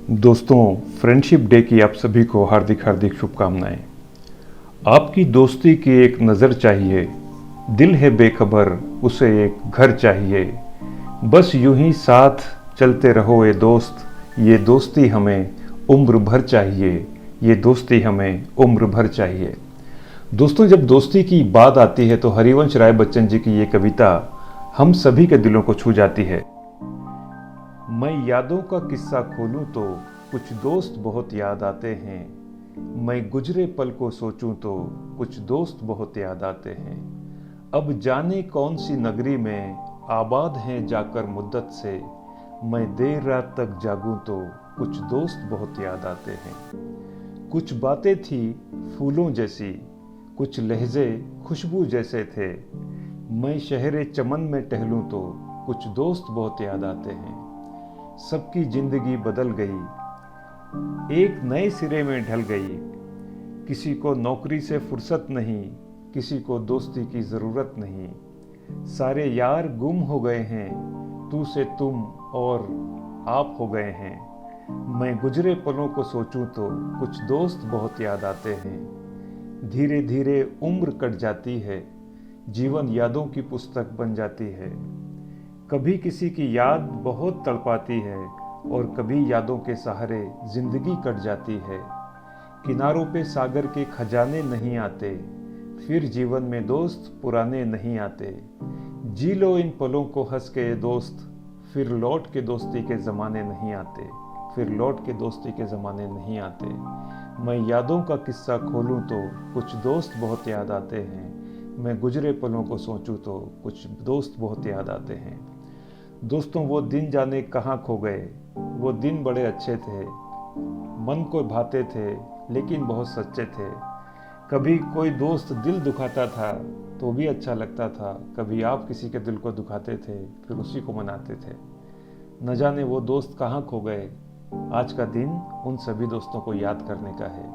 दोस्तों, friendship day की आप सभी को हार्दिक हार्दिक शुभकामनाएं। आपकी दोस्ती की एक नज़र चाहिए, दिल है बेखबर उसे एक घर चाहिए। बस यूं ही साथ चलते रहो ये दोस्त, ये दोस्ती हमें उम्र भर चाहिए, ये दोस्ती हमें उम्र भर चाहिए। दोस्तों, जब दोस्ती की बात आती है तो हरिवंश राय बच्चन जी की ये कविता हम सभी के दिलों को छू जाती है। मैं यादों का किस्सा खोलूं तो कुछ दोस्त बहुत याद आते हैं। मैं गुजरे पल को सोचूं तो कुछ दोस्त बहुत याद आते हैं। अब जाने कौन सी नगरी में आबाद हैं जाकर मुद्दत से। मैं देर रात तक जागूं तो कुछ दोस्त बहुत याद आते हैं। कुछ बातें थी फूलों जैसी, कुछ लहजे खुशबू जैसे थे। मैं शहरे चमन में टहलूं तो कुछ दोस्त बहुत याद आते हैं। सबकी जिंदगी बदल गई, एक नए सिरे में ढल गई। किसी को नौकरी से फुर्सत नहीं, किसी को दोस्ती की जरूरत नहीं। सारे यार गुम हो गए हैं, तू से तुम और आप हो गए हैं। मैं गुजरे पलों को सोचूं तो कुछ दोस्त बहुत याद आते हैं। धीरे धीरे उम्र कट जाती है, जीवन यादों की पुस्तक बन जाती है। कभी किसी की याद बहुत तड़पाती है और कभी यादों के सहारे जिंदगी कट जाती है। किनारों पे सागर के खजाने नहीं आते, फिर जीवन में दोस्त पुराने नहीं आते। जी लो इन पलों को हंस के दोस्त, फिर लौट के दोस्ती के ज़माने नहीं आते, फिर लौट के दोस्ती के ज़माने नहीं आते। मैं यादों का किस्सा खोलूं तो कुछ दोस्त बहुत याद आते हैं। मैं गुजरे पलों को सोचूं तो कुछ दोस्त बहुत याद आते हैं। दोस्तों, वो दिन जाने कहाँ खो गए, वो दिन बड़े अच्छे थे, मन को भाते थे लेकिन बहुत सच्चे थे। कभी कोई दोस्त दिल दुखाता था तो भी अच्छा लगता था, कभी आप किसी के दिल को दुखाते थे फिर उसी को मनाते थे। न जाने वो दोस्त कहाँ खो गए। आज का दिन उन सभी दोस्तों को याद करने का है।